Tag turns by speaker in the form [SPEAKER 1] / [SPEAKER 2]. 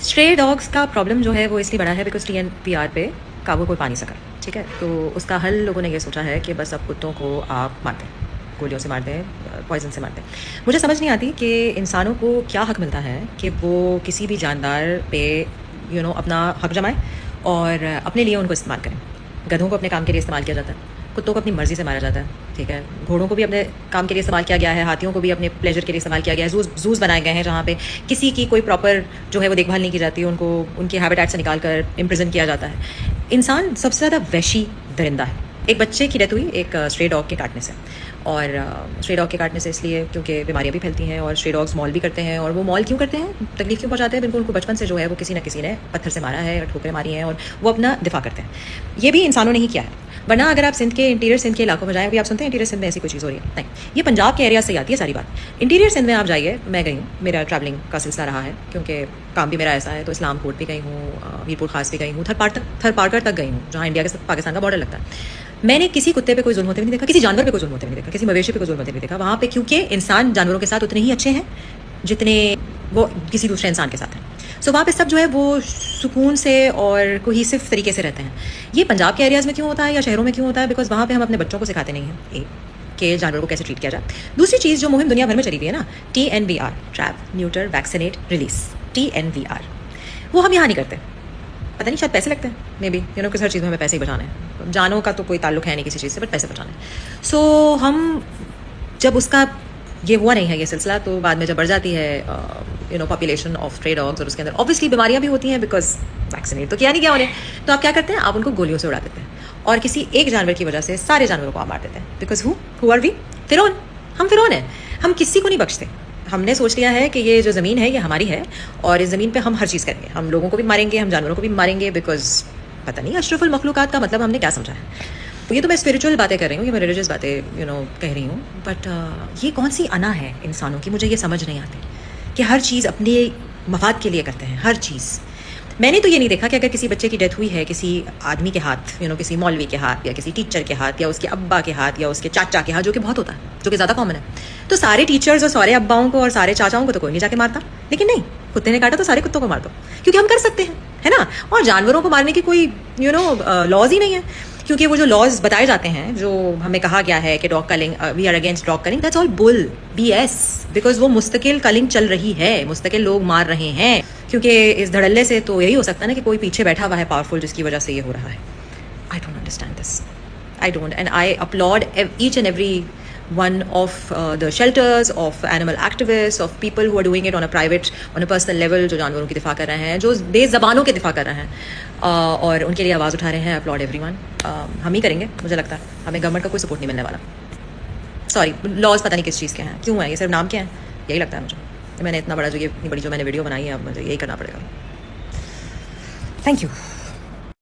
[SPEAKER 1] Stray dogs का problem जो है वो इसलिए बड़ा है बिकॉज TNPR पे काबू कोई पा नहीं सका, ठीक है। तो उसका हल लोगों ने ये सोचा है कि बस अब कुत्तों को आप मारते हैं, गोलियों से मारते हैं, पॉइजन से मारते हैं। मुझे समझ नहीं आती कि इंसानों को क्या हक मिलता है कि वो किसी भी जानदार पे अपना हक जमाए और अपने लिए उनको इस्तेमाल करें। गधों को अपने काम के लिए इस्तेमाल किया जाता है, कुत्तों को अपनी मर्ज़ी से मारा जाता है, ठीक है। घोड़ों को भी अपने काम के लिए इस्तेमाल किया गया है, हाथियों को भी अपने प्लेजर के लिए इस्तेमाल किया गया है। जूस बनाए गए हैं जहाँ पे किसी की कोई प्रॉपर जो है वो देखभाल नहीं की जाती, उनको उनके हैबिटेट से निकाल कर इम्प्रिजन किया जाता है। इंसान सबसे ज़्यादा वैशी दरिंदा है। एक बच्चे की डेथ हुई एक स्ट्रे डॉग के काटने से, और स्ट्रे डॉग के काटने से इसलिए क्योंकि बीमारियां भी फैलती हैं और स्ट्रे डॉग्स मॉल भी करते हैं। और वो मॉल क्यों करते हैं, तकलीफ क्यों पहुंचाते हैं, बिल्कुल उनको बचपन से जो है वो किसी न किसी ने पत्थर से मारा है, ठोकरें मारी हैं और वो अपना दिफा करते हैं। ये भी इंसानों ने ही किया है। वरना अगर आप सिंध के इंटीरियर सिंध के इलाकों में जाएं, अभी आप सुनते हैं इंटीरियर सिंध में ऐसी कोई चीज़ हो रही है, नहीं, ये पंजाब के एरिया से आती है सारी बात। इंटीरियर सिंध में आप जाइए, मैं गई हूँ, मेरा ट्रैवलिंग का सिलसिला रहा है क्योंकि काम भी मेरा ऐसा है। तो इस्लाम कोट भी गई हूँ, मीरपुर खास भी गई हूँ, थर पारकर तक गई हूँ जहाँ इंडिया के पाकिस्तान का बॉर्डर लगता है। मैंने किसी कुत्ते पे कोई जुल्म होते भी नहीं देखा, किसी जानवर पे कोई जुल्म होते भी नहीं देखा, किसी मवेशी पे कोई जुल्म होते भी नहीं देखा वहाँ पे, क्योंकि इंसान जानवरों के साथ उतने ही अच्छे हैं जितने वो किसी दूसरे इंसान के साथ हैं। सो वहाँ पे सब जो है वो सुकून से और कोहेसिव तरीके से रहते हैं। ये पंजाब के एरियाज़ में क्यों होता है या शहरों में क्यों होता है, बिकॉज वहाँ पे हम अपने बच्चों को सिखाते नहीं हैं एक कि जानवरों को कैसे ट्रीट किया जाए। दूसरी चीज़ जो मुहिम दुनिया भर में चली हुई है ना, TNVR, trap neuter vaccinate release, TNVR, वो हम यहाँ नहीं करते। पता नहीं, शायद पैसे लगते हैं, मे बी किस हर चीज़ में हमें पैसे ही बचाने हैं। जानों का तो कोई ताल्लुक है नहीं किसी चीज़ से, बट पैसे बचाने। सो हम जब उसका ये हुआ नहीं है ये सिलसिला, तो बाद में जब बढ़ जाती है पॉपुलेशन ऑफ स्ट्रे डॉग्स और उसके अंदर ऑब्वियसली बीमारियां भी होती हैं बिकॉज वैक्सीनेट तो किया नहीं गया उन्हें। तो आप क्या करते हैं, आप उनको गोलियों से उड़ा देते हैं और किसी एक जानवर की वजह से सारे जानवरों को आप मार देते हैं। Because who are we? फिरौन। हम फिरौन हैं, हम किसी को नहीं बख्शते। हमने सोच लिया है कि ये जो ज़मीन है ये हमारी है और इस ज़मीन पे हम हर चीज़ करेंगे, हम लोगों को भी मारेंगे, हम जानवरों को भी मारेंगे, बिकॉज पता नहीं अशरफुल मखलूक़ात का मतलब हमने क्या समझा है। ये तो मैं स्पिरिचुअल बातें कर रही हूँ, ये मैं रिलीजियस बातें कह रही हूँ, बट ये कौन सी अना है इंसानों की, मुझे ये समझ नहीं आती कि हर चीज़ अपने मफाद के लिए करते हैं, हर चीज़। मैंने तो ये नहीं देखा कि अगर किसी बच्चे की डेथ हुई है किसी आदमी के हाथ, किसी मौलवी के हाथ या किसी टीचर के हाथ या उसके अब्बा के हाथ या उसके चाचा के हाथ, जो कि बहुत होता है, जो कि ज़्यादा कॉमन है, तो सारे टीचर्स और सारे अब्बाओं को और सारे चाचाओं को तो कोई नहीं जाके मारता। लेकिन नहीं, कुत्ते ने काटा तो सारे कुत्तों को मार दो, क्योंकि हम कर सकते हैं, है ना। और जानवरों को मारने की कोई लॉज ही नहीं है, क्योंकि वो जो लॉज बताए जाते हैं, जो हमें कहा गया है कि dog culling, we are against dog culling, that's all bull, BS, because वो मुस्तकिल कलिंग चल रही है, मुस्तकिल लोग मार रहे हैं। क्योंकि इस धड़ल्ले से तो यही हो सकता है ना कि कोई पीछे बैठा हुआ है पावरफुल, जिसकी वजह से ये हो रहा है। I don't understand this, I don't, and I upload each and every one of the shelters, of animal activists, of people who are doing it on a private, on a personal level, जो जानवरों की दिफा कर रहे हैं, जो बेज़बानों के दिफा कर रहे हैं और उनके लिए आवाज़ उठा रहे हैं। Upload everyone. हम ही करेंगे, मुझे लगता है हमें गवर्नमेंट का कोई सपोर्ट नहीं मिलने वाला। सॉरी, लॉज पता नहीं किस चीज़ के हैं, क्यों है, ये सिर्फ नाम के हैं, यही लगता है मुझे। मैंने इतना बड़ा जो ये इतनी बड़ी जो मैंने वीडियो बनाई है, अब मुझे यही करना पड़ेगा। Thank you.